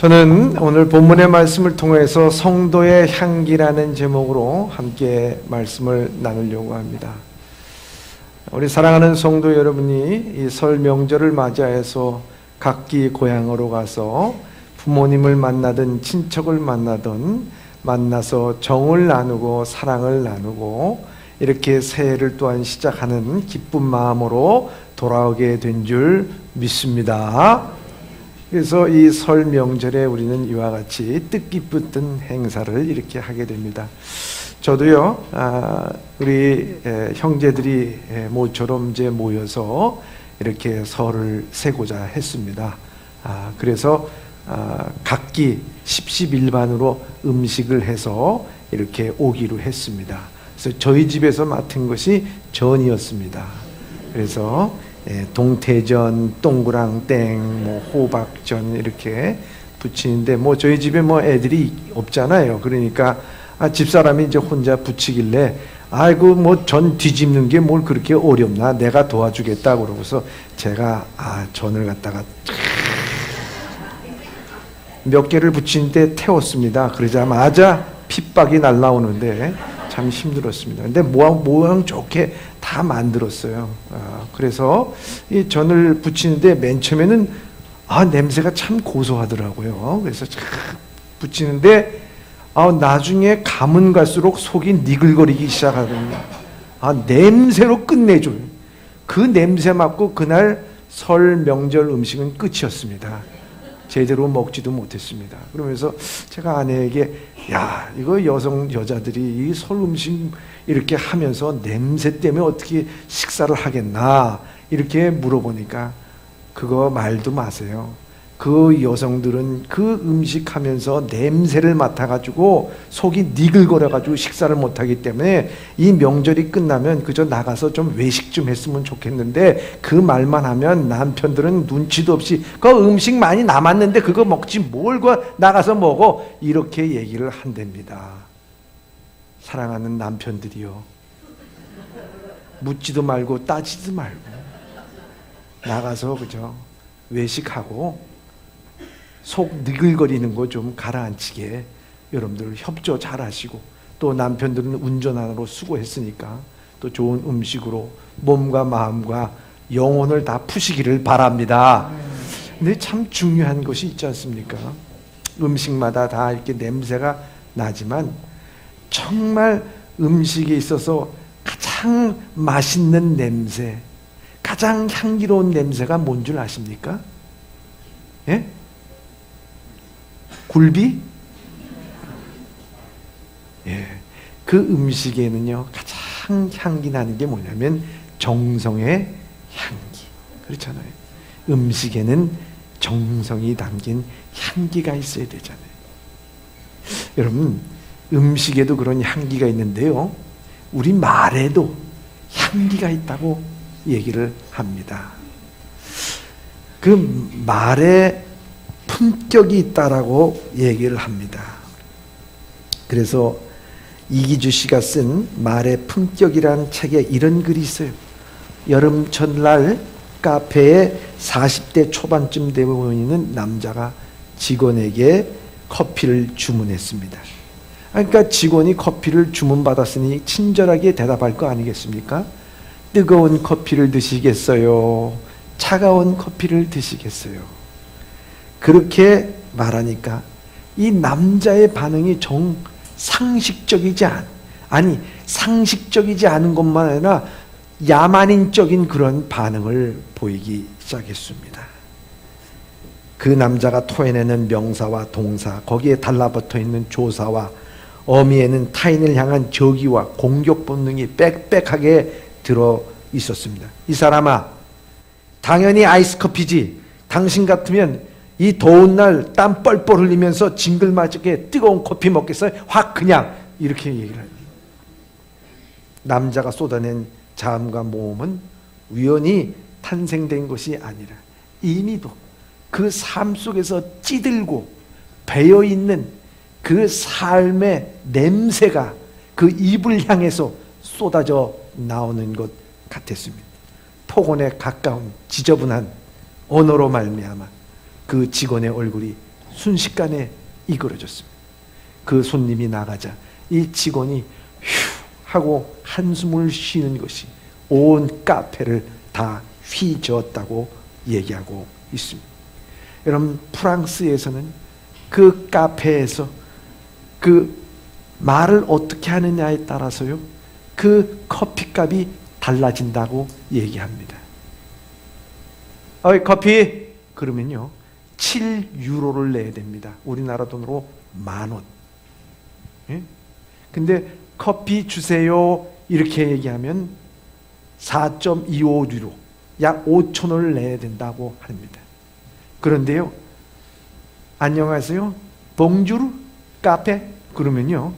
저는 오늘 본문의 말씀을 통해서 성도의 향기라는 제목으로 함께 말씀을 나누려고 합니다. 우리 사랑하는 성도 여러분이 이 설 명절을 맞이해서 각기 고향으로 가서 부모님을 만나든 친척을 만나든 만나서 정을 나누고 사랑을 나누고 이렇게 새해를 또한 시작하는 기쁜 마음으로 돌아오게 된 줄 믿습니다. 그래서 이 설 명절에 우리는 이와 같이 뜻깊은 행사를 이렇게 하게 됩니다. 저도요, 우리 형제들이 모처럼 이제 모여서 이렇게 설을 세고자 했습니다. 그래서 각기 십시일반으로 음식을 해서 이렇게 오기로 했습니다. 그래서 저희 집에서 맡은 것이 전이었습니다. 그래서 동태전, 동그랑땡, 호박전 이렇게 부치는데 저희 집에 애들이 없잖아요. 그러니까 집사람이 이제 혼자 부치길래 아이고 전 뒤집는 게 뭘 그렇게 어렵나, 내가 도와주겠다 그러고서 제가 전을 갖다가 몇 개를 부치는데 태웠습니다. 그러자마자 핏박이 날라오는데 참 힘들었습니다. 근데 모양 좋게 다 만들었어요. 그래서 이 전을 부치는데 맨 처음에는 냄새가 참 고소하더라고요. 그래서 부치는데 나중에 가면 갈수록 속이 니글거리기 시작하거든요. 냄새로 끝내줘요. 그 냄새 맡고 그날 설 명절 음식은 끝이었습니다. 제대로 먹지도 못했습니다. 그러면서 제가 아내에게 이거 여자들이 이 설 음식 이렇게 하면서 냄새 때문에 어떻게 식사를 하겠나 이렇게 물어보니까 그거 말도 마세요. 그 여성들은 그 음식 하면서 냄새를 맡아가지고 속이 니글거려가지고 식사를 못하기 때문에 이 명절이 끝나면 그저 나가서 좀 외식 좀 했으면 좋겠는데 그 말만 하면 남편들은 눈치도 없이 그 음식 많이 남았는데 그거 먹지 뭘 나가서 먹어, 이렇게 얘기를 한답니다. 사랑하는 남편들이요, 묻지도 말고 따지도 말고 나가서 그저 외식하고 속 니글거리는 거 좀 가라앉히게 여러분들 협조 잘 하시고, 또 남편들은 운전하느라 수고했으니까 또 좋은 음식으로 몸과 마음과 영혼을 다 푸시기를 바랍니다. 근데 참 중요한 것이 있지 않습니까? 음식마다 다 이렇게 냄새가 나지만 정말 음식에 있어서 가장 맛있는 냄새, 가장 향기로운 냄새가 뭔 줄 아십니까? 예? 굴비? 그 음식에는요 가장 향기 나는 게 뭐냐면 정성의 향기. 그렇잖아요. 음식에는 정성이 담긴 향기가 있어야 되잖아요. 여러분, 음식에도 그런 향기가 있는데요, 우리 말에도 향기가 있다고 얘기를 합니다. 그 말에 품격이 있다라고 얘기를 합니다. 그래서 이기주 씨가 쓴 말의 품격이라는 책에 이런 글이 있어요. 여름 전날 카페에 40대 초반쯤 되어 보이는 남자가 직원에게 커피를 주문했습니다. 그러니까 직원이 커피를 주문받았으니 친절하게 대답할 거 아니겠습니까? 뜨거운 커피를 드시겠어요? 차가운 커피를 드시겠어요? 그렇게 말하니까 이 남자의 반응이 상식적이지 않은 것만 아니라 야만인적인 그런 반응을 보이기 시작했습니다. 그 남자가 토해내는 명사와 동사, 거기에 달라붙어 있는 조사와 어미에는 타인을 향한 저기와 공격 본능이 빽빽하게 들어 있었습니다. 이 사람아, 당연히 아이스커피지. 당신 같으면 이 더운 날 땀 뻘뻘 흘리면서 징글맞게 뜨거운 커피 먹겠어요? 확 그냥 이렇게 얘기를 합니다. 남자가 쏟아낸 자음과 모음은 우연히 탄생된 것이 아니라 이미도 그 삶 속에서 찌들고 배어있는 그 삶의 냄새가 그 입을 향해서 쏟아져 나오는 것 같았습니다. 폭언에 가까운 지저분한 언어로 말미암아 그 직원의 얼굴이 순식간에 이끌어졌습니다. 그 손님이 나가자 이 직원이 휴 하고 한숨을 쉬는 것이 온 카페를 다 휘저었다고 얘기하고 있습니다. 여러분, 프랑스에서는 그 카페에서 그 말을 어떻게 하느냐에 따라서요, 그 커피값이 달라진다고 얘기합니다. 어이, 커피! 그러면요 7유로를 내야 됩니다. 우리나라 돈으로 10,000원. 예? 근데 커피 주세요 이렇게 얘기하면 4.25유로, 약 5,000원을 내야 된다고 합니다. 그런데요, 안녕하세요, 봉주르 카페 그러면요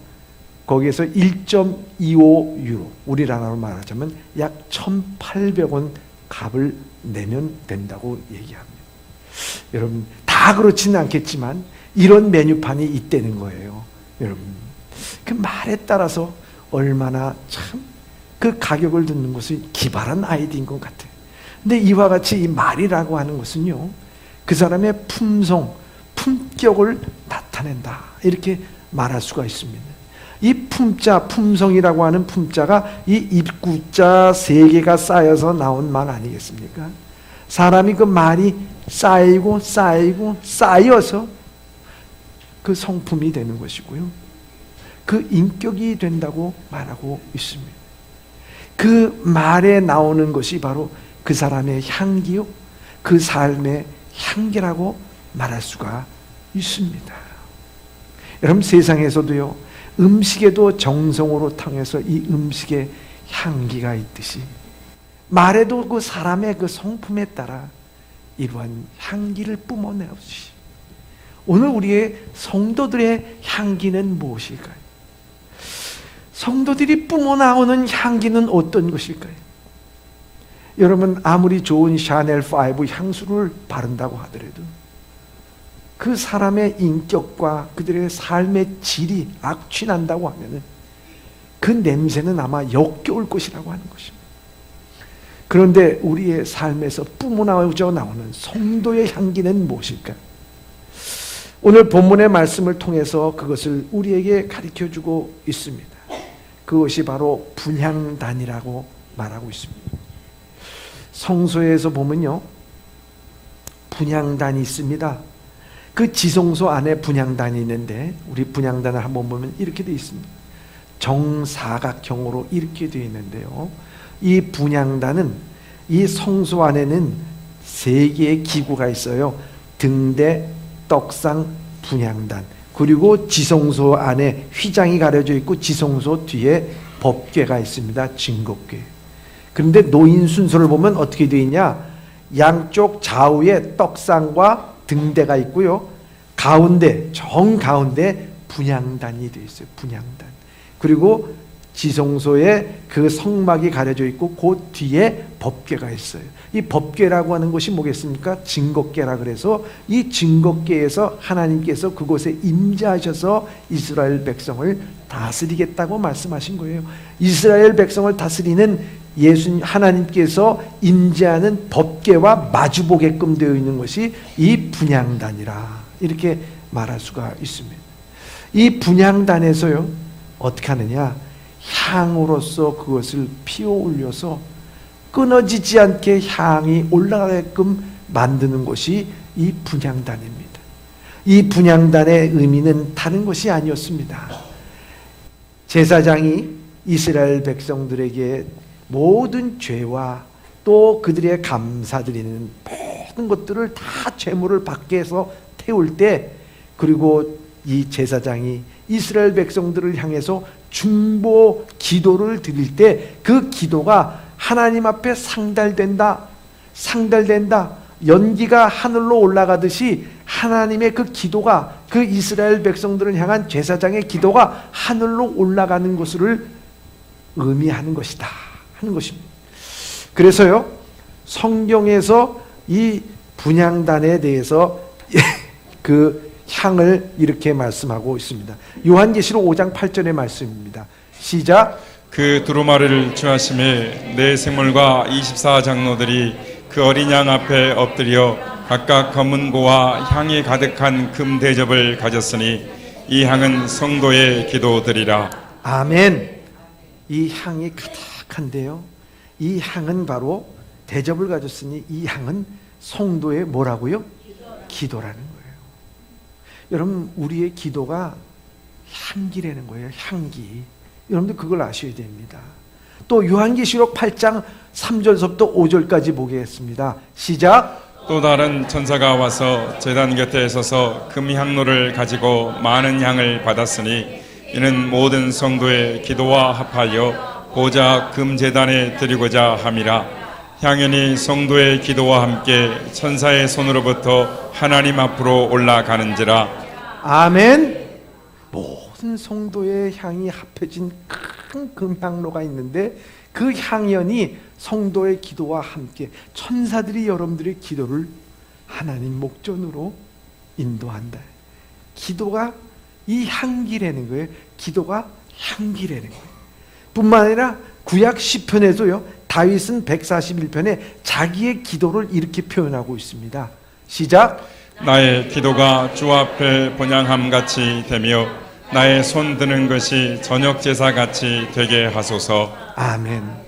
거기에서 1.25유로, 우리나라로 말하자면 약 1,800원 값을 내면 된다고 얘기합니다. 여러분, 다 그렇지는 않겠지만 이런 메뉴판이 있다는 거예요. 여러분, 그 말에 따라서 얼마나 참 그 가격을 듣는 것은 기발한 아이디어인 것 같아요. 근데 이와 같이 이 말이라고 하는 것은요, 그 사람의 품성, 품격을 나타낸다, 이렇게 말할 수가 있습니다. 이 품자, 품성이라고 하는 품자가 이 입구자 3개가 쌓여서 나온 말 아니겠습니까? 사람이 그 말이 쌓이고 쌓이고 쌓여서 그 성품이 되는 것이고요, 그 인격이 된다고 말하고 있습니다. 그 말에 나오는 것이 바로 그 사람의 향기요, 그 삶의 향기라고 말할 수가 있습니다. 여러분, 세상에서도요, 음식에도 정성으로 통해서 이 음식에 향기가 있듯이 말에도 그 사람의 그 성품에 따라 이러한 향기를 뿜어내듯이 오늘 우리의 성도들의 향기는 무엇일까요? 성도들이 뿜어나오는 향기는 어떤 것일까요? 여러분, 아무리 좋은 샤넬 5 향수를 바른다고 하더라도 그 사람의 인격과 그들의 삶의 질이 악취난다고 하면은 그 냄새는 아마 역겨울 것이라고 하는 것입니다. 그런데 우리의 삶에서 뿜어나오져 나오는 성도의 향기는 무엇일까요? 오늘 본문의 말씀을 통해서 그것을 우리에게 가르쳐주고 있습니다. 그것이 바로 분향단이라고 말하고 있습니다. 성소에서 보면요, 분향단이 있습니다. 그 지성소 안에 분향단이 있는데, 우리 분향단을 한번 보면 이렇게 되어 있습니다. 정사각형으로 이렇게 되어 있는데요, 이 분향단은 이 성소 안에는 3개의 기구가 있어요. 등대, 떡상, 분향단, 그리고 지성소 안에 휘장이 가려져 있고 지성소 뒤에 법궤가 있습니다. 증거궤. 그런데 노인 순서를 보면 어떻게 되어 있냐, 양쪽 좌우에 떡상과 등대가 있고요, 가운데, 정가운데 분향단이 되어 있어요. 분향단. 그리고 지성소에 그 성막이 가려져 있고 그 뒤에 법궤가 있어요. 이 법궤라고 하는 것이 뭐겠습니까? 증거궤라 그래서 이 증거궤에서 하나님께서 그곳에 임재하셔서 이스라엘 백성을 다스리겠다고 말씀하신 거예요. 이스라엘 백성을 다스리는 예수님 하나님께서 임재하는 법궤와 마주보게끔 되어 있는 것이 이 분향단이라, 이렇게 말할 수가 있습니다. 이 분향단에서요, 어떻게 하느냐, 향으로서 그것을 피워 올려서 끊어지지 않게 향이 올라가게끔 만드는 것이 이 분향단입니다. 이 분향단의 의미는 다른 것이 아니었습니다. 제사장이 이스라엘 백성들에게 모든 죄와 또 그들의 감사드리는 모든 것들을 다 제물을 밖에 해서 태울 때, 그리고 이 제사장이 이스라엘 백성들을 향해서 중보 기도를 드릴 때 그 기도가 하나님 앞에 상달된다, 연기가 하늘로 올라가듯이 하나님의 그 기도가, 그 이스라엘 백성들을 향한 제사장의 기도가 하늘로 올라가는 것을 의미하는 것이다 하는 것입니다. 그래서요, 성경에서 이 분향단에 대해서 그 향을 이렇게 말씀하고 있습니다. 요한계시록 5장 8절의 말씀입니다. 시작. 그 두루마리를 취하심에 내 생물과 24장로들이 그 어린 양 앞에 엎드려 각각 검은고와 향이 가득한 금 대접을 가졌으니 이 향은 성도의 기도드리라. 아멘. 이 향이 가득한데요, 이 향은 바로 대접을 가졌으니 이 향은 성도의 뭐라고요? 기도라는 거예요. 여러분, 우리의 기도가 향기라는 거예요. 향기. 여러분들 그걸 아셔야 됩니다. 또 요한계시록 8장 3절서부터 5절까지 보겠습니다. 시작. 또 다른 천사가 와서 제단 곁에 서서 금향로를 가지고 많은 향을 받았으니 이는 모든 성도의 기도와 합하여 보좌 금제단에 드리고자 함이라. 향연이 성도의 기도와 함께 천사의 손으로부터 하나님 앞으로 올라가는지라. 아멘. 모든 성도의 향이 합해진 큰 금향로가 있는데 그 향연이 성도의 기도와 함께 천사들이 여러분들의 기도를 하나님 목전으로 인도한다. 기도가 이 향기라는 거예요. 기도가 향기라는 거예요. 뿐만 아니라 구약 시편에도요, 다윗은 141편에 자기의 기도를 이렇게 표현하고 있습니다. 시작. 나의 기도가 주 앞에 번향함같이 되며 나의 손 드는 것이 저녁 제사같이 되게 하소서. 아멘.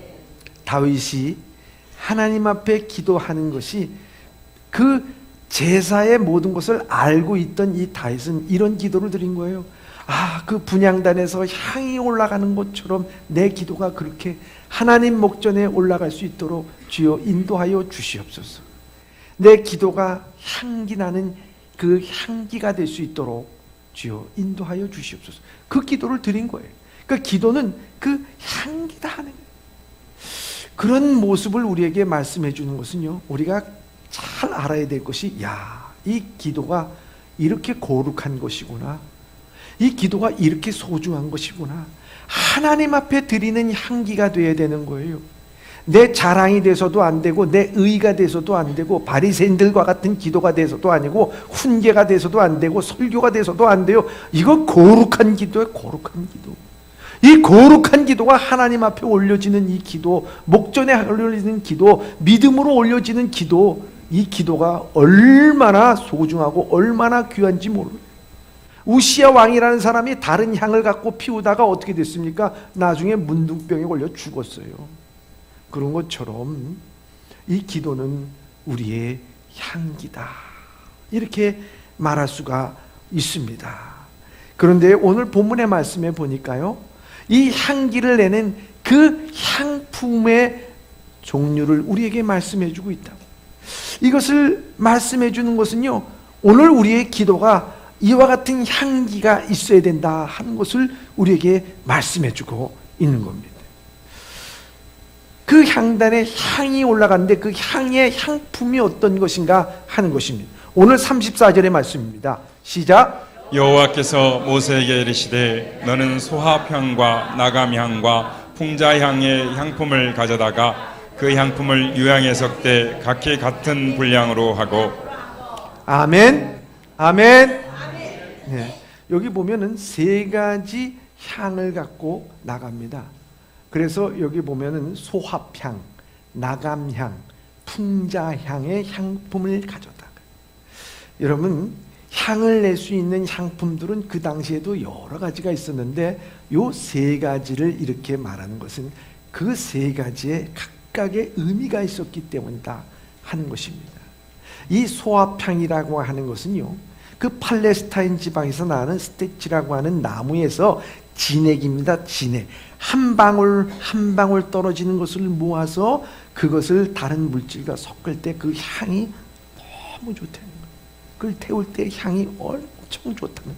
다윗이 하나님 앞에 기도하는 것이 그 제사의 모든 것을 알고 있던 이 다윗은 이런 기도를 드린 거예요. 그 분향단에서 향이 올라가는 것처럼 내 기도가 그렇게 하나님 목전에 올라갈 수 있도록 주여 인도하여 주시옵소서. 내 기도가 향기 나는 그 향기가 될 수 있도록 주여 인도하여 주시옵소서. 그 기도를 드린 거예요. 그러니까 기도는 그 향기다 하는 거예요. 그런 모습을 우리에게 말씀해 주는 것은요, 우리가 잘 알아야 될 것이, 이 기도가 이렇게 거룩한 것이구나, 이 기도가 이렇게 소중한 것이구나, 하나님 앞에 드리는 향기가 되어야 되는 거예요. 내 자랑이 돼서도 안 되고 내 의가 돼서도 안 되고 바리새인들과 같은 기도가 돼서도 아니고 훈계가 돼서도 안 되고 설교가 돼서도 안 돼요. 이거 거룩한 기도예요. 거룩한 기도. 이 거룩한 기도가 하나님 앞에 올려지는 이 기도, 목전에 올려지는 기도, 믿음으로 올려지는 기도, 이 기도가 얼마나 소중하고 얼마나 귀한지 몰라요. 우시야 왕이라는 사람이 다른 향을 갖고 피우다가 어떻게 됐습니까? 나중에 문둥병에 걸려 죽었어요. 그런 것처럼 이 기도는 우리의 향기다, 이렇게 말할 수가 있습니다. 그런데 오늘 본문의 말씀에 보니까요, 이 향기를 내는 그 향품의 종류를 우리에게 말씀해 주고 있다. 이것을 말씀해 주는 것은요, 오늘 우리의 기도가 이와 같은 향기가 있어야 된다 하는 것을 우리에게 말씀해 주고 있는 겁니다. 그 향단에 향이 올라가는데 그 향의 향품이 어떤 것인가 하는 것입니다. 오늘 34절의 말씀입니다. 시작. 여호와께서 모세에게 이르시되 너는 소합향과 나감향과 풍자향의 향품을 가져다가 그 향품을 유향에 섞되 각기 같은 분량으로 하고. 아멘. 아멘. 네, 여기 보면은 세 가지 향을 갖고 나갑니다. 그래서 여기 보면은 소합향, 나감향, 풍자향의 향품을 가져다가. 여러분, 향을 낼 수 있는 향품들은 그 당시에도 여러 가지가 있었는데 요 세 가지를 이렇게 말하는 것은 그 세 가지의 각각의 의미가 있었기 때문이다 하는 것입니다. 이 소합향이라고 하는 것은요, 그 팔레스타인 지방에서 나는 스테치라고 하는 나무에서 진액입니다. 진액. 한 방울 한 방울 떨어지는 것을 모아서 그것을 다른 물질과 섞을 때 그 향이 너무 좋다는 거예요. 그걸 태울 때 향이 엄청 좋다는 거예요.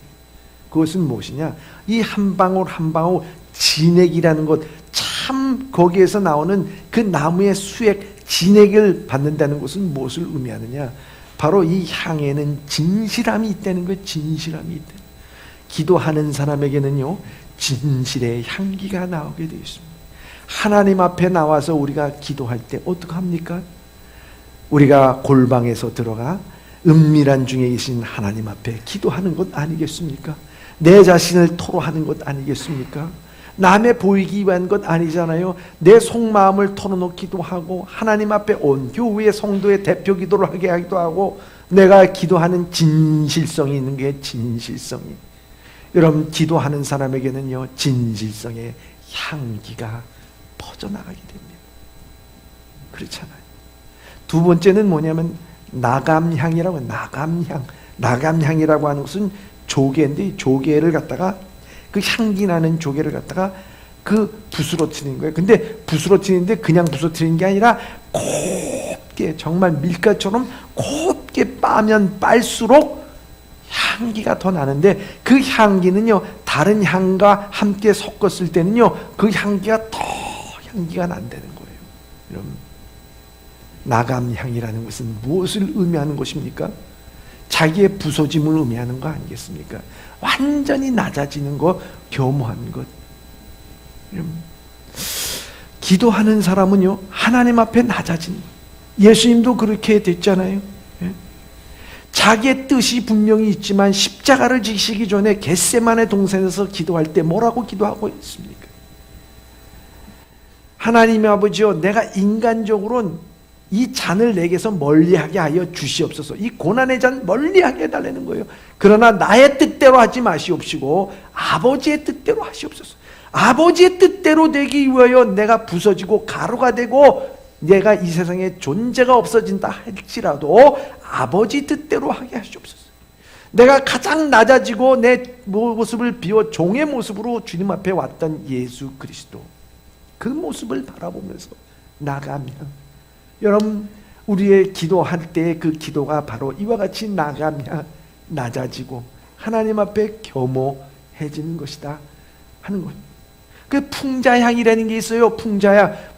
그것은 무엇이냐? 이 한 방울 한 방울 진액이라는 것, 참 거기에서 나오는 그 나무의 수액, 진액을 받는다는 것은 무엇을 의미하느냐? 바로 이 향에는 진실함이 있다는 거예요. 진실함이 있다. 기도하는 사람에게는요, 진실의 향기가 나오게 되어 있습니다. 하나님 앞에 나와서 우리가 기도할 때 어떻게 합니까? 우리가 골방에서 들어가 은밀한 중에 계신 하나님 앞에 기도하는 것 아니겠습니까? 내 자신을 토로하는 것 아니겠습니까? 남의 보이기 위한 것 아니잖아요. 내 속마음을 털어놓기도 하고 하나님 앞에 온 교회의 성도의 대표 기도를 하게 하기도 하고 내가 기도하는 진실성이 있는 게 진실성이. 여러분 기도하는 사람에게는요 진실성의 향기가 퍼져나가게 됩니다. 그렇잖아요. 두 번째는 뭐냐면 나감향이라고. 나감향이라고 하는 것은 조개인데 조개를 갖다가 그 향기 나는 조개를 갖다가 그 부스러뜨리는 거예요. 근데 부스러뜨리는데 그냥 부스러뜨리는 게 아니라 곱게 정말 밀가처럼 곱게 빠면 빨수록 향기가 더 나는데 그 향기는요 다른 향과 함께 섞었을 때는요 그 향기가 더 향기가 난다는 거예요. 여러분 나감향이라는 것은 무엇을 의미하는 것입니까? 자기의 부서짐을 의미하는 거 아니겠습니까? 완전히 낮아지는 것, 겸허한 것. 기도하는 사람은요 하나님 앞에 낮아지는 것. 예수님도 그렇게 됐잖아요. 자기의 뜻이 분명히 있지만 십자가를 지시기 전에 겟세마네 동산에서 기도할 때 뭐라고 기도하고 있습니까? 하나님의 아버지여, 내가 인간적으로는 이 잔을 내게서 멀리하게 하여 주시옵소서. 이 고난의 잔 멀리하게 해달라는 거예요. 그러나 나의 뜻대로 하지 마시옵시고 아버지의 뜻대로 하시옵소서. 아버지의 뜻대로 되기 위하여 내가 부서지고 가루가 되고 내가 이 세상에 존재가 없어진다 할지라도 아버지 뜻대로 하게 하시옵소서. 내가 가장 낮아지고 내 모습을 비워 종의 모습으로 주님 앞에 왔던 예수 그리스도, 그 모습을 바라보면서 나가면, 여러분 우리의 기도할 때 그 기도가 바로 이와 같이 나가면 낮아지고 하나님 앞에 겸허해지는 것이다 하는 거예요. 그 풍자향이라는 게 있어요.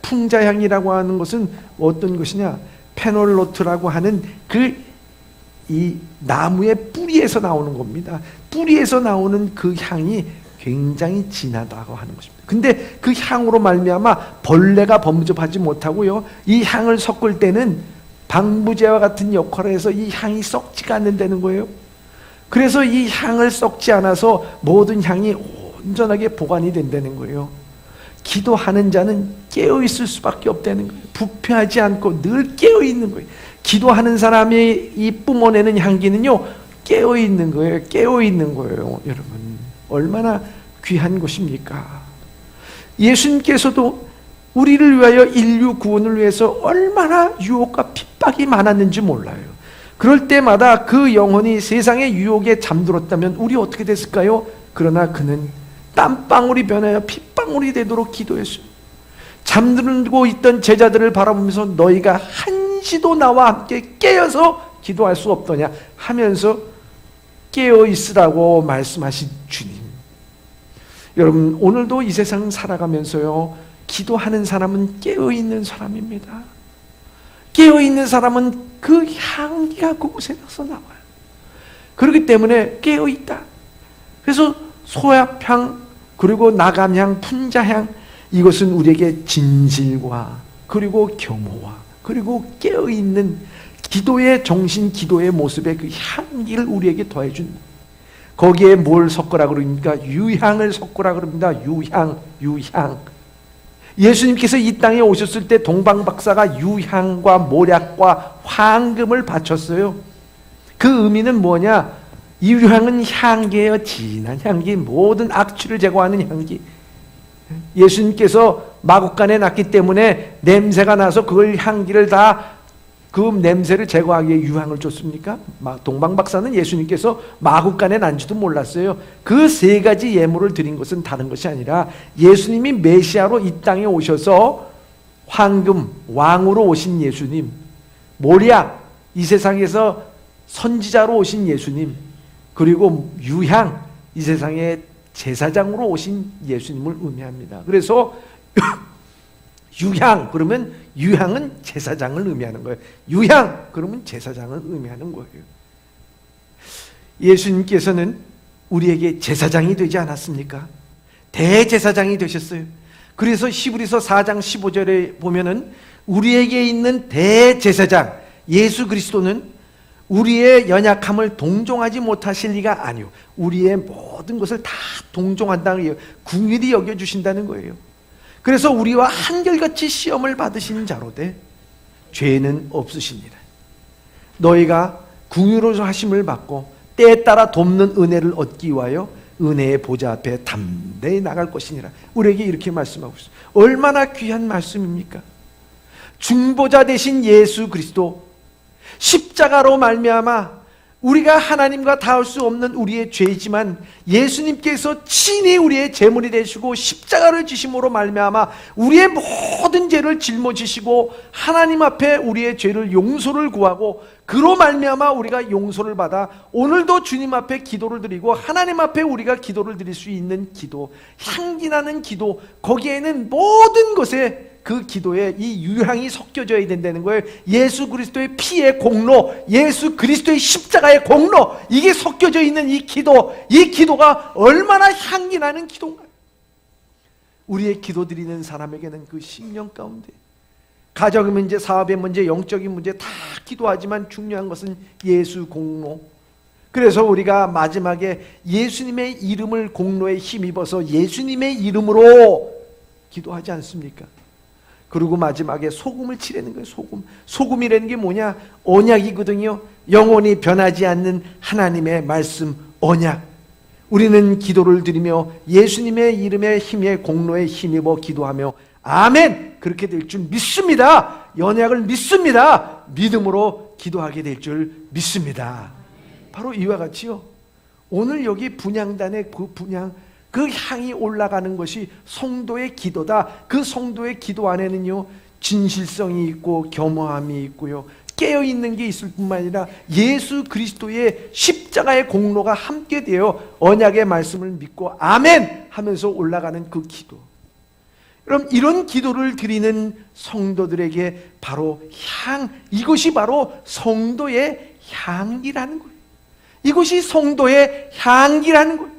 풍자향이라고 하는 것은 어떤 것이냐, 페놀로트라고 하는 이 나무의 뿌리에서 나오는 겁니다. 뿌리에서 나오는 그 향이 굉장히 진하다고 하는 것입니다. 근데 그 향으로 말미암아 벌레가 범접하지 못하고요, 이 향을 섞을 때는 방부제와 같은 역할을 해서 이 향이 썩지가 않는다는 거예요. 그래서 이 향을 썩지 않아서 모든 향이 온전하게 보관이 된다는 거예요. 기도하는 자는 깨어있을 수밖에 없다는 거예요. 부패하지 않고 늘 깨어있는 거예요. 기도하는 사람이 이 뿜어내는 향기는요 깨어있는 거예요. 깨어있는 거예요. 여러분 얼마나 귀한 것입니까? 예수님께서도 우리를 위하여, 인류 구원을 위해서 얼마나 유혹과 핍박이 많았는지 몰라요. 그럴 때마다 그 영혼이 세상의 유혹에 잠들었다면 우리 어떻게 됐을까요? 그러나 그는 땀방울이 변하여 핏방울이 되도록 기도했어요. 잠들고 있던 제자들을 바라보면서 너희가 한시도 나와 함께 깨어서 기도할 수 없더냐 하면서 깨어 있으라고 말씀하신 주님. 여러분 오늘도 이 세상 살아가면서요 기도하는 사람은 깨어있는 사람입니다. 깨어있는 사람은 그 향기가 그곳에서 나와요. 그렇기 때문에 깨어있다. 그래서 소약향, 그리고 나감향, 풍자향, 이것은 우리에게 진실과 그리고 겸허와 그리고 깨어있는 기도의 정신, 기도의 모습의 그 향기를 우리에게 더해준, 거기에 뭘 섞으라 그럽니까? 유향을 섞으라 그럽니다. 유향. 예수님께서 이 땅에 오셨을 때 동방박사가 유향과 모략과 황금을 바쳤어요. 그 의미는 뭐냐? 유향은 향기예요. 진한 향기, 모든 악취를 제거하는 향기. 예수님께서 마구간에 났기 때문에 냄새가 나서 그걸 향기를 다, 그 냄새를 제거하기 위해 유향을 줬습니까? 동방박사는 예수님께서 마구간에 난지도 몰랐어요. 그 세 가지 예물을 드린 것은 다른 것이 아니라 예수님이 메시아로 이 땅에 오셔서 황금, 왕으로 오신 예수님, 모략, 이 세상에서 선지자로 오신 예수님, 그리고 유향, 이 세상에 제사장으로 오신 예수님을 의미합니다. 그래서 유향 그러면, 유향은 제사장을 의미하는 거예요. 유향 그러면 제사장을 의미하는 거예요. 예수님께서는 우리에게 제사장이 되지 않았습니까? 대제사장이 되셨어요. 그래서 히브리서 4장 15절에 보면은 우리에게 있는 대제사장 예수 그리스도는 우리의 연약함을 동정하지 못하실 리가 아니오. 우리의 모든 것을 다 동정한다는 거예요. 긍휼히 여겨주신다는 거예요. 그래서 우리와 한결같이 시험을 받으신 자로되 죄는 없으시니라. 너희가 긍휼로 하심을 받고 때에 따라 돕는 은혜를 얻기 위하여 은혜의 보좌 앞에 담대히 나갈 것이니라. 우리에게 이렇게 말씀하고 있어요. 얼마나 귀한 말씀입니까? 중보자 되신 예수 그리스도, 십자가로 말미암아 우리가 하나님과 닿을 수 없는 우리의 죄이지만 예수님께서 친히 우리의 제물이 되시고 십자가를 지심으로 말미암아 우리의 모든 죄를 짊어지시고 하나님 앞에 우리의 죄를 용서를 구하고 그로 말미암아 우리가 용서를 받아 오늘도 주님 앞에 기도를 드리고 하나님 앞에 우리가 기도를 드릴 수 있는 기도, 향기나는 기도, 거기에는 모든 것에 그 기도에 이 유향이 섞여져야 된다는 거예요. 예수 그리스도의 피의 공로, 예수 그리스도의 십자가의 공로, 이게 섞여져 있는 이 기도가 얼마나 향기나는 기도인가요? 우리의 기도 드리는 사람에게는 그 심령 가운데 가정의 문제, 사업의 문제, 영적인 문제 다 기도하지만 중요한 것은 예수 공로. 그래서 우리가 마지막에 예수님의 이름을 공로에 힘입어서 예수님의 이름으로 기도하지 않습니까? 그리고 마지막에 소금을 치라는 거예요. 소금이라는 게 뭐냐? 언약이거든요. 영원히 변하지 않는 하나님의 말씀 언약. 우리는 기도를 드리며 예수님의 이름의 힘에 공로에 힘입어 기도하며 아멘! 그렇게 될 줄 믿습니다. 언약을 믿습니다. 믿음으로 기도하게 될 줄 믿습니다. 바로 이와 같이요. 오늘 여기 분향단의 그 향이 올라가는 것이 성도의 기도다. 그 성도의 기도 안에는요, 진실성이 있고 겸허함이 있고요, 깨어있는 게 있을 뿐만 아니라 예수 그리스도의 십자가의 공로가 함께 되어 언약의 말씀을 믿고 아멘 하면서 올라가는 그 기도. 그럼 이런 기도를 드리는 성도들에게 바로 이것이 바로 성도의 향기라는 거예요. 이것이 성도의 향기라는 거예요.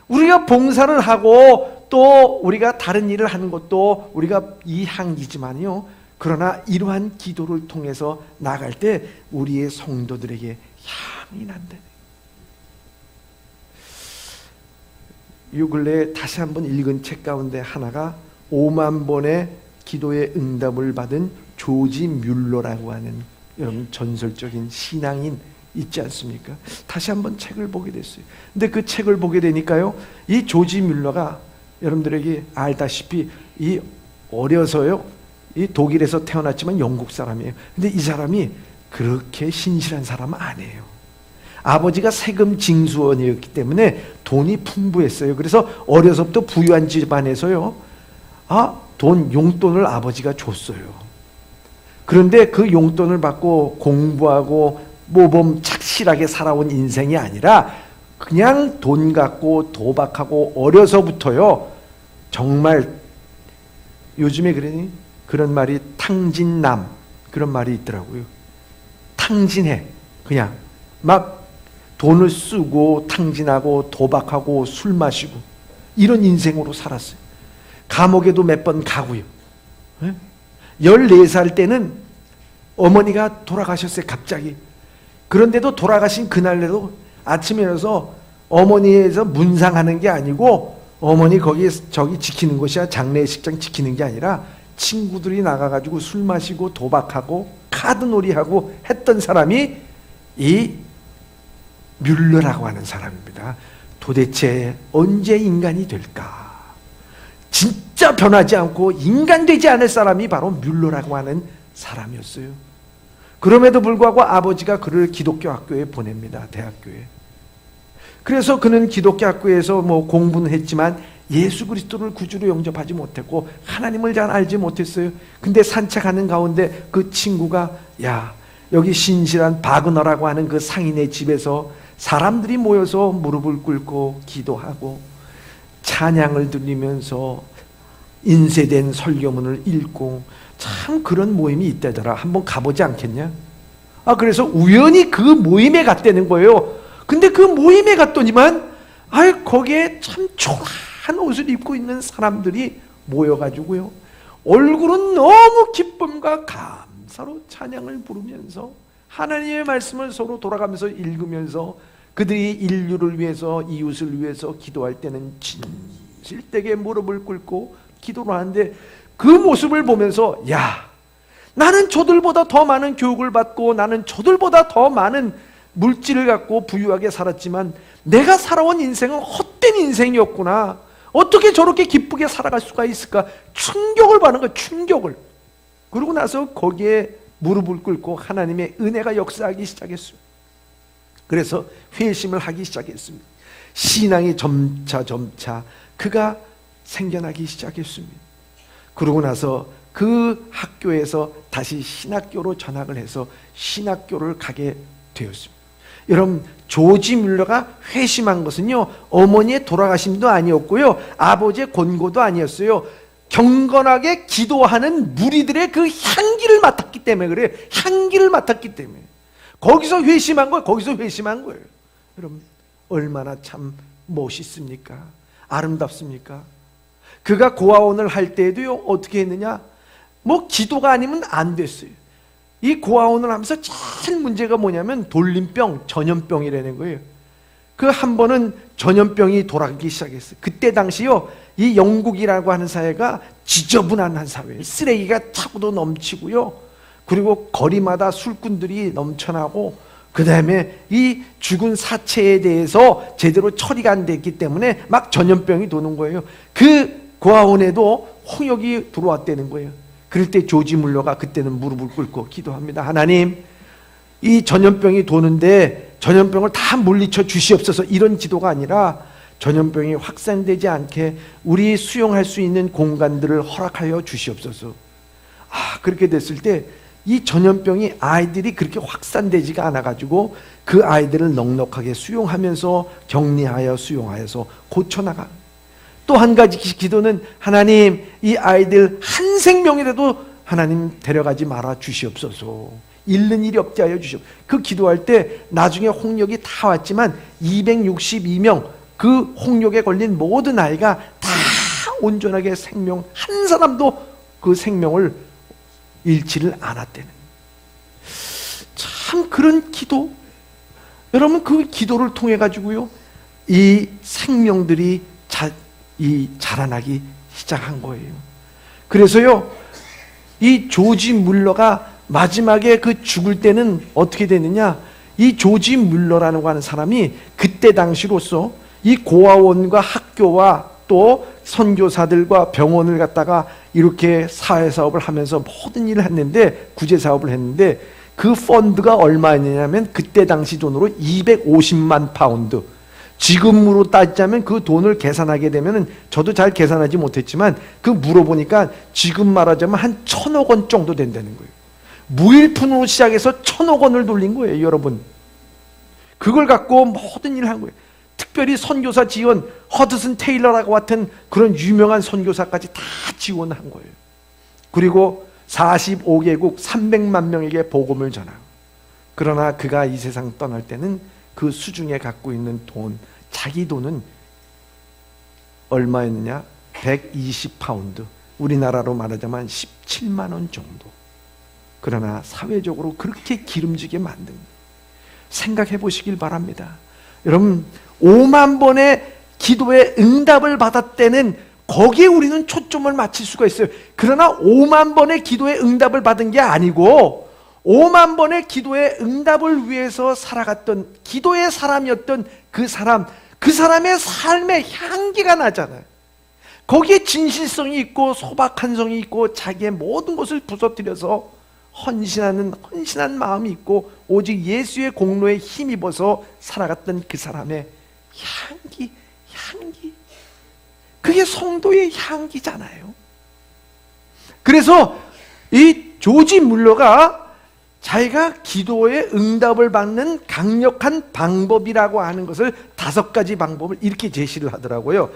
우리가 봉사를 하고 또 우리가 다른 일을 하는 것도 우리가 이 향기지만요, 그러나 이러한 기도를 통해서 나갈 때 우리의 성도들에게 향이 난다. 요 근래에 다시 한번 읽은 책 가운데 하나가 5만 번의 기도의 응답을 받은 조지 뮬러라고 하는 여러분 전설적인 신앙인 있지 않습니까? 다시 한번 책을 보게 됐어요. 근데 그 책을 보게 되니까요, 이 조지 뮬러가 여러분들에게 알다시피 이 어려서요, 이 독일에서 태어났지만 영국 사람이에요. 근데 이 사람이 그렇게 신실한 사람은 아니에요. 아버지가 세금 징수원이었기 때문에 돈이 풍부했어요. 그래서 어려서부터 부유한 집안에서요, 용돈을 아버지가 줬어요. 그런데 그 용돈을 받고 공부하고 모범 착실하게 살아온 인생이 아니라 그냥 돈 갖고 도박하고 어려서부터요, 정말 요즘에 그런 말이 탕진남, 그런 말이 있더라고요. 탕진해. 그냥 막 돈을 쓰고 탕진하고 도박하고 술 마시고 이런 인생으로 살았어요. 감옥에도 몇 번 가고요. 14살 때는 어머니가 돌아가셨어요, 갑자기. 그런데도 돌아가신 그날에도 아침에 일어나서 어머니에서 문상하는 게 아니고 어머니 저기 지키는 것이야, 장례식장 지키는 게 아니라 친구들이 나가가지고 술 마시고 도박하고 카드놀이하고 했던 사람이 이 뮬러라고 하는 사람입니다. 도대체 언제 인간이 될까? 진짜 변하지 않고 인간 되지 않을 사람이 바로 뮬러라고 하는 사람이었어요. 그럼에도 불구하고 아버지가 그를 기독교 학교에 보냅니다. 대학교에. 그래서 그는 기독교 학교에서 공부는 했지만 예수 그리스도를 구주로 영접하지 못했고 하나님을 잘 알지 못했어요. 근데 산책하는 가운데 그 친구가 여기 신실한 바그너라고 하는 그 상인의 집에서 사람들이 모여서 무릎을 꿇고 기도하고 찬양을 들리면서 인쇄된 설교문을 읽고 참 그런 모임이 있다더라. 한번 가보지 않겠냐? 그래서 우연히 그 모임에 갔다는 거예요. 근데 그 모임에 갔더니만 거기에 참 초라한 옷을 입고 있는 사람들이 모여가지고요, 얼굴은 너무 기쁨과 감사로 찬양을 부르면서 하나님의 말씀을 서로 돌아가면서 읽으면서 그들이 인류를 위해서, 이웃을 위해서 기도할 때는 진실되게 무릎을 꿇고 기도를 하는데, 그 모습을 보면서 야, 나는 저들보다 더 많은 교육을 받고 나는 저들보다 더 많은 물질을 갖고 부유하게 살았지만 내가 살아온 인생은 헛된 인생이었구나, 어떻게 저렇게 기쁘게 살아갈 수가 있을까, 충격을 받는 거예요. 충격을. 그러고 나서 거기에 무릎을 꿇고 하나님의 은혜가 역사하기 시작했어요. 그래서 회심을 하기 시작했습니다. 신앙이 점차 그가 생겨나기 시작했습니다. 그러고 나서 그 학교에서 다시 신학교로 전학을 해서 신학교를 가게 되었습니다. 여러분, 조지 뮬러가 회심한 것은요, 어머니의 돌아가심도 아니었고요, 아버지의 권고도 아니었어요. 경건하게 기도하는 무리들의 그 향기를 맡았기 때문에 그래요. 향기를 맡았기 때문에 거기서 회심한 거예요. 거기서 회심한 거예요. 여러분, 얼마나 참 멋있습니까? 아름답습니까? 그가 고아원을 할 때에도요, 어떻게 했느냐, 뭐 기도가 아니면 안 됐어요. 이 고아원을 하면서 제일 문제가 뭐냐면 돌림병, 전염병이라는 거예요. 그 한 번은 전염병이 돌아가기 시작했어요. 그때 당시요, 이 영국이라고 하는 사회가 지저분한 한 사회예요. 쓰레기가 차고도 넘치고요, 그리고 거리마다 술꾼들이 넘쳐나고, 그 다음에 이 죽은 사체에 대해서 제대로 처리가 안 됐기 때문에 막 전염병이 도는 거예요. 그 고아원에도 홍역이 들어왔다는 거예요. 그럴 때 조지 뮬러가 그때는 무릎을 꿇고 기도합니다. 하나님, 이 전염병이 도는데 전염병을 다 물리쳐 주시옵소서. 이런 기도가 아니라 전염병이 확산되지 않게 우리 수용할 수 있는 공간들을 허락하여 주시옵소서. 그렇게 됐을 때 이 전염병이 아이들이 그렇게 확산되지가 않아가지고 그 아이들을 넉넉하게 수용하면서 격리하여 수용하여서 고쳐나가. 또 한 가지 기도는, 하나님, 이 아이들 한 생명이라도 하나님 데려가지 말아 주시옵소서. 잃는 일이 없게 하여 주시옵소서. 그 기도할 때 나중에 홍역이 다 왔지만 262명 그 홍역에 걸린 모든 아이가 다 온전하게 생명, 한 사람도 그 생명을 잃지를 않았다는, 참 그런 기도. 여러분, 그 기도를 통해 가지고요, 이 생명들이 자라나기 시작한 거예요. 그래서요, 이 조지 뮬러가 마지막에 그 죽을 때는 어떻게 되느냐, 이 조지 뮬러라는 하는 사람이 그때 당시로서 이 고아원과 학교와 또 선교사들과 병원을 갖다가 이렇게 사회사업을 하면서 모든 일을 했는데, 구제사업을 했는데, 그 펀드가 얼마였냐면 그때 당시 돈으로 250만 파운드. 지금으로 따지자면 그 돈을 계산하게 되면, 저도 잘 계산하지 못했지만 그 물어보니까 지금 말하자면 한 1,000억 원 정도 된다는 거예요. 무일푼으로 시작해서 1,000억 원을 돌린 거예요, 여러분. 그걸 갖고 모든 일을 한 거예요. 특별히 선교사 지원, 허드슨 테일러라고 같은 그런 유명한 선교사까지 다 지원한 거예요. 그리고 45개국 300만 명에게 복음을 전하고. 그러나 그가 이 세상 떠날 때는 그 수중에 갖고 있는 돈, 자기 돈은 얼마였느냐? 120파운드, 우리나라로 말하자면 17만 원 정도. 그러나 사회적으로 그렇게 기름지게 만든, 생각해 보시길 바랍니다. 여러분, 5만 번의 기도의 응답을 받았다는 거기에 우리는 초점을 맞출 수가 있어요. 그러나 5만 번의 기도의 응답을 받은 게 아니고 5만 번의 기도의 응답을 위해서 살아갔던 기도의 사람이었던 그 사람의 삶의 향기가 나잖아요. 거기에 진실성이 있고 소박한 성이 있고 자기의 모든 것을 부서뜨려서 헌신한 마음이 있고 오직 예수의 공로에 힘입어서 살아갔던 그 사람의 향기, 그게 성도의 향기잖아요. 그래서 이 조지 뮬러가 자기가 기도의 응답을 받는 강력한 방법이라고 하는 것을 5가지 방법을 이렇게 제시를 하더라고요.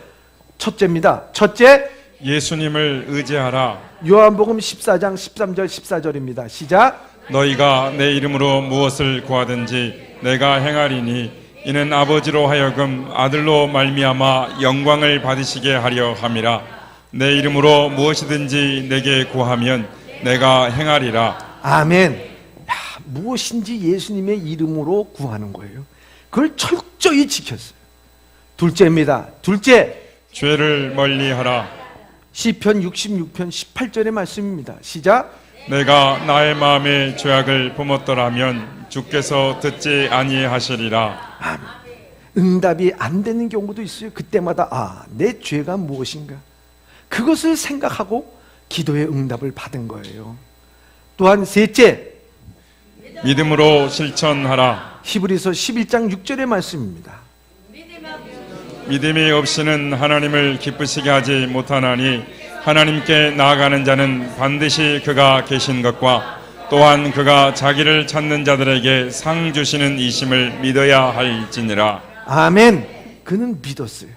첫째입니다. 첫째, 예수님을 의지하라. 요한복음 14장 13절 14절입니다. 시작. 너희가 내 이름으로 무엇을 구하든지 내가 행하리니 이는 아버지로 하여금 아들로 말미암아 영광을 받으시게 하려 함이라. 내 이름으로 무엇이든지 내게 구하면 내가 행하리라. 아멘. 무엇인지 예수님의 이름으로 구하는 거예요. 그걸 철저히 지켰어요. 둘째입니다. 둘째, 죄를 멀리하라. 시편 66편 18절의 말씀입니다. 시작. 내가 나의 마음에 죄악을 품었더라면 주께서 듣지 아니하시리라. 아멘. 응답이 안 되는 경우도 있어요. 그때마다 내 죄가 무엇인가? 그것을 생각하고 기도의 응답을 받은 거예요. 또한 셋째, 믿음으로 실천하라. 히브리서 11장 6절의 말씀입니다. 믿음이 없이는 하나님을 기쁘시게 하지 못하나니 하나님께 나아가는 자는 반드시 그가 계신 것과 또한 그가 자기를 찾는 자들에게 상 주시는 이심을 믿어야 할지니라. 아멘. 그는 믿었어요.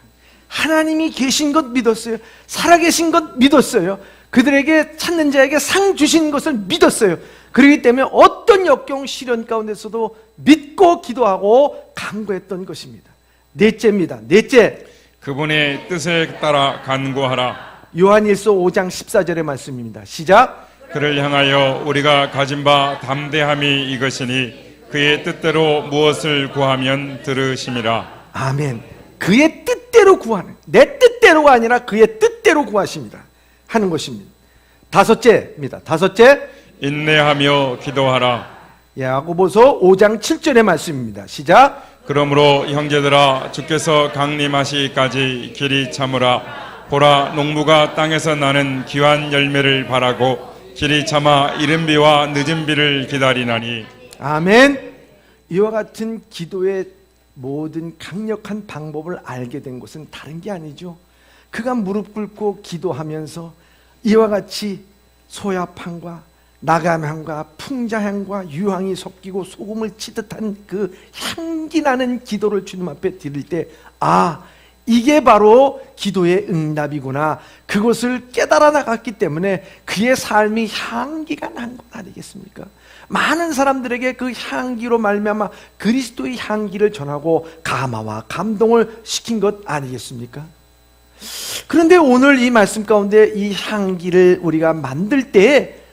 하나님이 계신 것 믿었어요. 살아계신 것 믿었어요. 그들에게 찾는 자에게 상 주신 것을 믿었어요. 그렇기 때문에 어떤 역경 시련 가운데서도 믿고 기도하고 간구했던 것입니다. 넷째입니다. 넷째, 그분의 뜻에 따라 간구하라. 요한일서 5장 14절의 말씀입니다. 시작. 그를 향하여 우리가 가진 바 담대함이 이것이니 그의 뜻대로 무엇을 구하면 들으심이라. 아멘. 그의 뜻대로 구하는, 내 뜻대로가 아니라 그의 뜻대로 구하십니다. 하는 것입니다. 다섯째입니다. 다섯째, 인내하며 기도하라. 야고보서 5장 7절의 말씀입니다. 시작. 그러므로 형제들아 주께서 강림하시기까지 길이 참으라. 보라 농부가 땅에서 나는 귀한 열매를 바라고 길이 참아 이른 비와 늦은 비를 기다리나니. 아멘. 이와 같은 기도의 모든 강력한 방법을 알게 된 것은 다른 게 아니죠. 그가 무릎 꿇고 기도하면서 이와 같이 소야향과 나감향과 풍자향과 유향이 섞이고 소금을 치듯한 그 향기 나는 기도를 주님 앞에 드릴 때 이게 바로 기도의 응답이구나, 그것을 깨달아 나갔기 때문에 그의 삶이 향기가 난 것 아니겠습니까? 많은 사람들에게 그 향기로 말미암아 그리스도의 향기를 전하고 감화와 감동을 시킨 것 아니겠습니까? 그런데 오늘 이 말씀 가운데 이 향기를 우리가 만들 때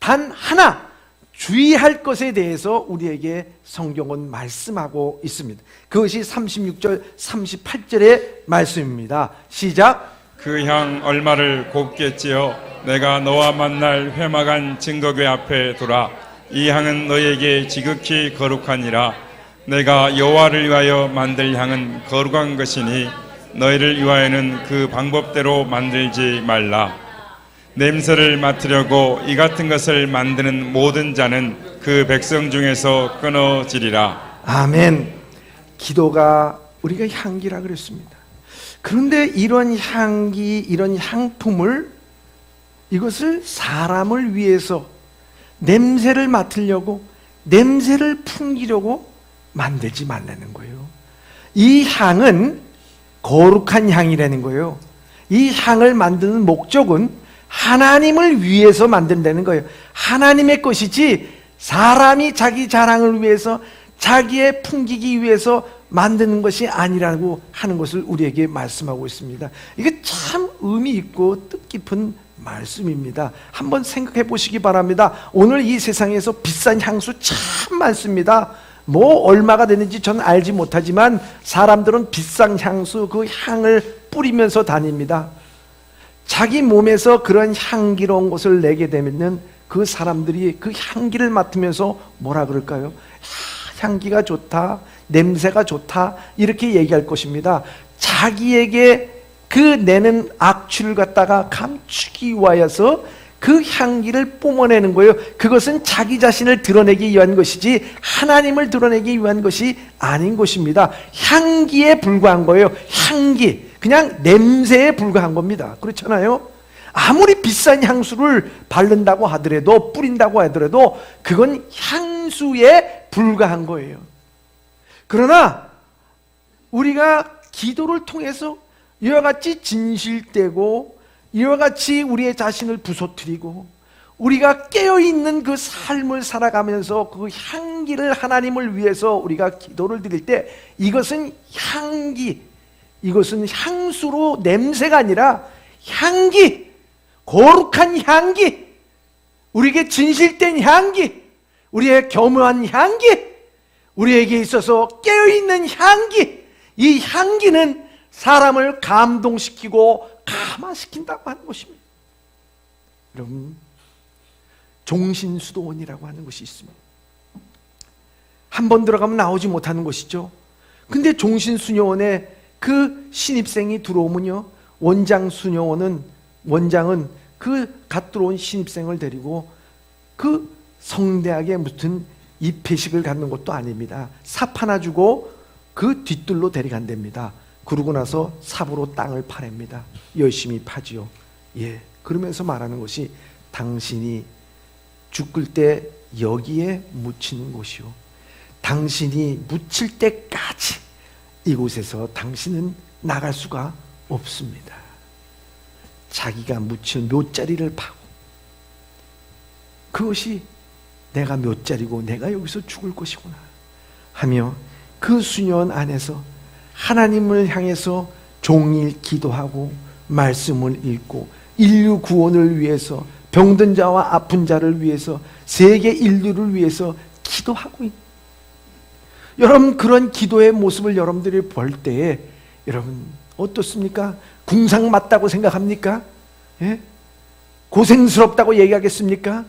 단 하나 주의할 것에 대해서 우리에게 성경은 말씀하고 있습니다. 그것이 36절 38절의 말씀입니다. 시작. 그 향 얼마를 곱겠지요. 내가 너와 만날 회막한 증거궤 앞에 두라. 이 향은 너에게 지극히 거룩하니라. 내가 여호와를 위하여 만들 향은 거룩한 것이니 너희를 위하여는 그 방법대로 만들지 말라. 냄새를 맡으려고 이 같은 것을 만드는 모든 자는 그 백성 중에서 끊어지리라. 아멘. 기도가 우리가 향기라 그랬습니다. 그런데 이런 향기, 이런 향품을, 이것을 사람을 위해서 냄새를 맡으려고, 냄새를 풍기려고 만들지 말라는 거예요. 이 향은 거룩한 향이라는 거예요. 이 향을 만드는 목적은 하나님을 위해서 만든다는 거예요. 하나님의 것이지 사람이 자기 자랑을 위해서, 자기의 풍기기 위해서 만드는 것이 아니라고 하는 것을 우리에게 말씀하고 있습니다. 이게 참 의미 있고 뜻깊은 말씀입니다. 한번 생각해 보시기 바랍니다. 오늘 이 세상에서 비싼 향수 참 많습니다. 뭐 얼마가 되는지 저는 알지 못하지만 사람들은 비싼 향수, 그 향을 뿌리면서 다닙니다. 자기 몸에서 그런 향기로운 것을 내게 되면 그 사람들이 그 향기를 맡으면서 뭐라 그럴까요? 향기가 좋다, 냄새가 좋다, 이렇게 얘기할 것입니다. 자기에게 그 내는 악취를 갖다가 감추기 위하여서 그 향기를 뿜어내는 거예요. 그것은 자기 자신을 드러내기 위한 것이지 하나님을 드러내기 위한 것이 아닌 것입니다. 향기에 불과한 거예요. 향기, 그냥 냄새에 불과한 겁니다. 그렇잖아요? 아무리 비싼 향수를 바른다고 하더라도, 뿌린다고 하더라도 그건 향수에 불과한 거예요. 그러나 우리가 기도를 통해서 이와 같이 진실되고 이와 같이 우리의 자신을 부서뜨리고 우리가 깨어있는 그 삶을 살아가면서 그 향기를 하나님을 위해서 우리가 기도를 드릴 때 이것은 향기, 이것은 향수로 냄새가 아니라 향기, 거룩한 향기, 우리에게 진실된 향기, 우리의 겸허한 향기, 우리에게 있어서 깨어있는 향기, 이 향기는 사람을 감동시키고 감화시킨다고 하는 것입니다. 여러분, 종신수도원이라고 하는 것이 있습니다. 한 번 들어가면 나오지 못하는 것이죠. 근데 종신수녀원에 그 신입생이 들어오면요, 원장은 그 갓 들어온 신입생을 데리고 그 성대하게 무슨 입회식을 갖는 것도 아닙니다. 삽 하나 주고 그 뒤뜰로 데려간답니다. 그러고 나서 삽으로 땅을 파냅니다. 열심히 파지요. 예, 그러면서 말하는 것이 당신이 죽을 때 여기에 묻히는 곳이요, 당신이 묻힐 때까지 이곳에서 당신은 나갈 수가 없습니다. 자기가 묻힌 묘자리를 파고, 그것이 내가 묘자리고 내가 여기서 죽을 것이구나 하며 그 수년 안에서 하나님을 향해서 종일 기도하고 말씀을 읽고 인류 구원을 위해서, 병든 자와 아픈 자를 위해서, 세계 인류를 위해서 기도하고 있는, 여러분, 그런 기도의 모습을 여러분들이 볼 때에 여러분 어떻습니까? 궁상 맞다고 생각합니까? 예? 고생스럽다고 얘기하겠습니까?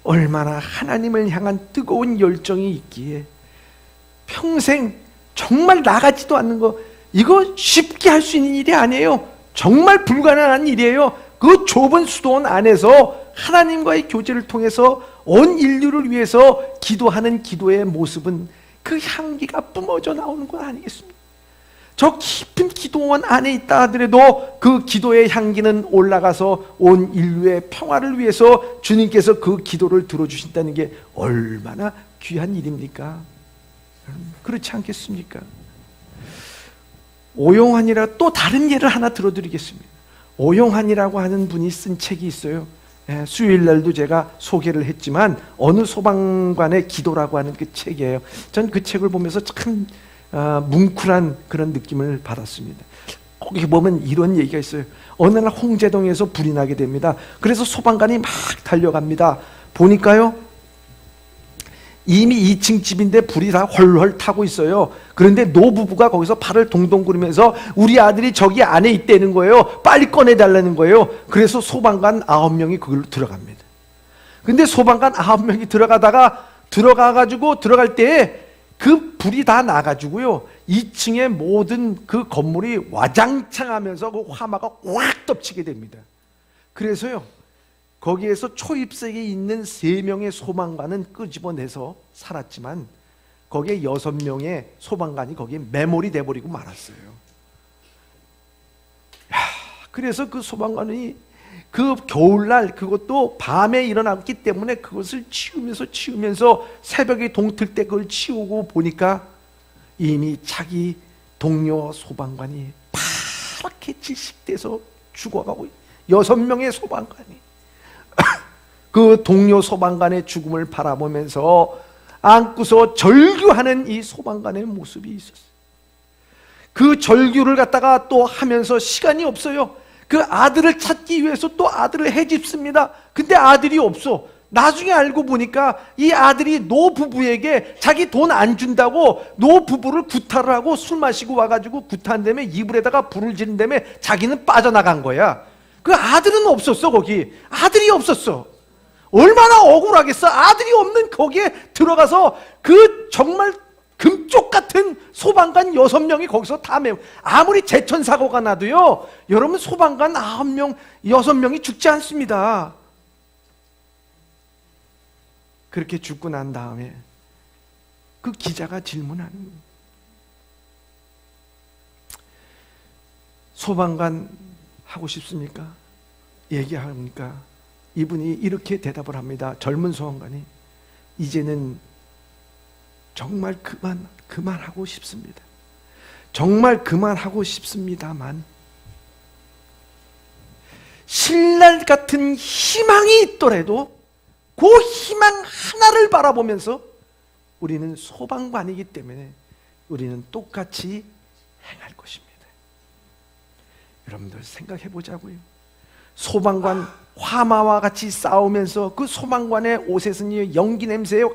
얼마나 하나님을 향한 뜨거운 열정이 있기에 평생 정말 나가지도 않는 거, 이거 쉽게 할 수 있는 일이 아니에요. 정말 불가능한 일이에요. 그 좁은 수도원 안에서 하나님과의 교제를 통해서 온 인류를 위해서 기도하는 기도의 모습은 그 향기가 뿜어져 나오는 것 아니겠습니까? 저 깊은 기도원 안에 있다 하더라도 그 기도의 향기는 올라가서 온 인류의 평화를 위해서 주님께서 그 기도를 들어주신다는 게 얼마나 귀한 일입니까? 그렇지 않겠습니까? 오용환이라 또 다른 예를 하나 들어드리겠습니다. 오용환이라고 하는 분이 쓴 책이 있어요. 수요일날도 제가 소개를 했지만 어느 소방관의 기도라고 하는 그 책이에요. 전 그 책을 보면서 참 뭉클한 그런 느낌을 받았습니다. 거기 보면 이런 얘기가 있어요. 어느 날 홍제동에서 불이 나게 됩니다. 그래서 소방관이 막 달려갑니다. 보니까요, 이미 2층 집인데 불이 다 헐헐 타고 있어요. 그런데 노부부가 거기서 팔을 동동구르면서 우리 아들이 저기 안에 있다는 거예요. 빨리 꺼내달라는 거예요. 그래서 소방관 9명이 그걸로 들어갑니다. 근데 소방관 9명이 들어가가지고 들어갈 때에 그 불이 다 나가지고요, 2층의 모든 그 건물이 와장창하면서 그 화마가 확 덮치게 됩니다. 그래서요, 거기에서 초입석에 있는 3명의 소방관은 끄집어내서 살았지만 거기에 6명의 소방관이 거기에 매몰이 돼버리고 말았어요. 그래서 그 소방관이 그 겨울날, 그것도 밤에 일어났기 때문에 그것을 치우면서 새벽에 동틀 때 그걸 치우고 보니까 이미 자기 동료 소방관이 파랗게 질식돼서 죽어가고, 6명의 소방관이 그 동료 소방관의 죽음을 바라보면서 안고서 절규하는 이 소방관의 모습이 있었어요. 그 절규를 갖다가 또 하면서 시간이 없어요. 그 아들을 찾기 위해서 또 아들을 해집습니다. 근데 아들이 없어. 나중에 알고 보니까 이 아들이 노부부에게 자기 돈 안 준다고 노부부를 구타를 하고 술 마시고 와가지고 구타한 다음에 이불에다가 불을 지른 다음에 자기는 빠져나간 거야. 그 아들은 없었어. 거기 아들이 없었어. 얼마나 억울하겠어. 아들이 없는 거기에 들어가서 그 정말 금쪽 같은 소방관 6명이 거기서 다 아무리 제천사고가 나도요, 여러분, 소방관 9명, 6명이 죽지 않습니다. 그렇게 죽고 난 다음에 그 기자가 질문하는 거예요. 소방관 하고 싶습니까? 얘기하니까 이분이 이렇게 대답을 합니다. 젊은 소방관이, 이제는 정말 그만하고 싶습니다. 정말 그만하고 싶습니다만 신랄 같은 희망이 있더라도 그 희망 하나를 바라보면서 우리는 소방관이기 때문에 우리는 똑같이 행할 것입니다. 여러분들 생각해 보자고요. 소방관 화마와 같이 싸우면서 그 소방관의 옷에서는 연기 냄새요,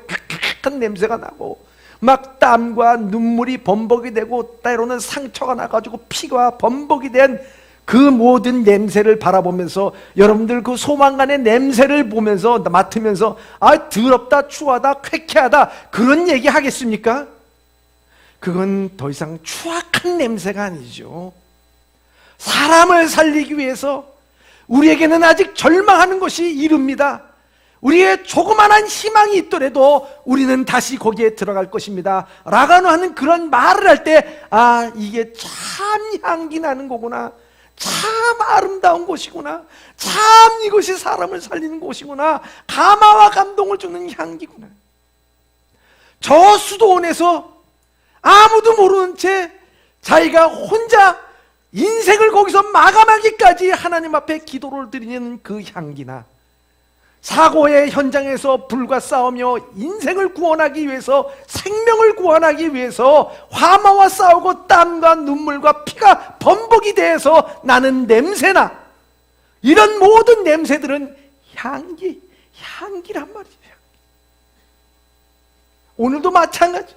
칵칵한 냄새가 나고 막 땀과 눈물이 범벅이 되고 때로는 상처가 나가지고 피가 범벅이 된 그 모든 냄새를 바라보면서 여러분들 그 소방관의 냄새를 보면서 맡으면서 아 더럽다, 추하다, 쾌쾌하다 그런 얘기 하겠습니까? 그건 더 이상 추악한 냄새가 아니죠. 사람을 살리기 위해서 우리에게는 아직 절망하는 것이 이릅니다. 우리의 조그만한 희망이 있더라도 우리는 다시 거기에 들어갈 것입니다 라가노 하는 그런 말을 할 때 아 이게 참 향기 나는 거구나, 참 아름다운 곳이구나, 참 이것이 사람을 살리는 곳이구나, 감화와 감동을 주는 향기구나. 저 수도원에서 아무도 모르는 채 자기가 혼자 인생을 거기서 마감하기까지 하나님 앞에 기도를 드리는 그 향기나, 사고의 현장에서 불과 싸우며 인생을 구원하기 위해서, 생명을 구원하기 위해서 화마와 싸우고 땀과 눈물과 피가 범벅이 돼서 나는 냄새나, 이런 모든 냄새들은 향기란 말이죠. 오늘도 마찬가지.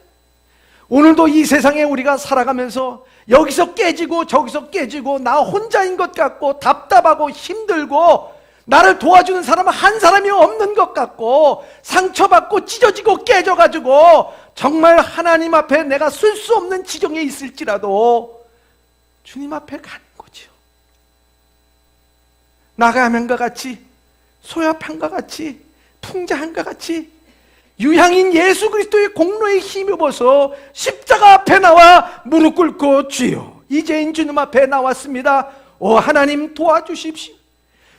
오늘도 이 세상에 우리가 살아가면서 여기서 깨지고 저기서 깨지고 나 혼자인 것 같고 답답하고 힘들고 나를 도와주는 사람은 한 사람이 없는 것 같고 상처받고 찢어지고 깨져가지고 정말 하나님 앞에 내가 쓸 수 없는 지경에 있을지라도 주님 앞에 가는 거죠. 나가면과 같이, 소야판과 같이, 풍자한과 같이 유향인 예수 그리스도의 공로에 힘입어서 십자가 앞에 나와 무릎 꿇고 주여 이제인 주님 앞에 나왔습니다. 오 하나님 도와주십시오.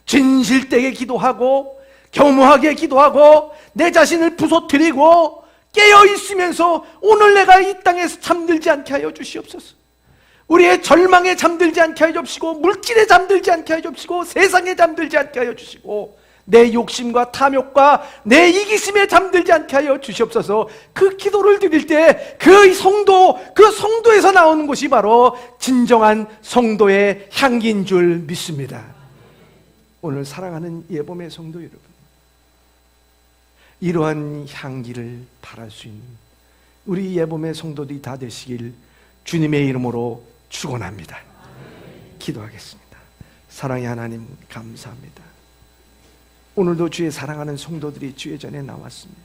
진실되게 기도하고 겸허하게 기도하고 내 자신을 부서뜨리고 깨어있으면서 오늘 내가 이 땅에서 잠들지 않게 하여 주시옵소서. 우리의 절망에 잠들지 않게 하여 주시고 물질에 잠들지 않게 하여 주시고 세상에 잠들지 않게 하여 주시고 내 욕심과 탐욕과 내 이기심에 잠들지 않게 하여 주시옵소서. 그 기도를 드릴 때 그 성도에서 나오는 것이 바로 진정한 성도의 향기인 줄 믿습니다. 오늘 사랑하는 예범의 성도 여러분, 이러한 향기를 바랄 수 있는 우리 예범의 성도들이 다 되시길 주님의 이름으로 축원합니다. 기도하겠습니다. 사랑의 하나님 감사합니다. 오늘도 주의 사랑하는 성도들이 주의 전에 나왔습니다.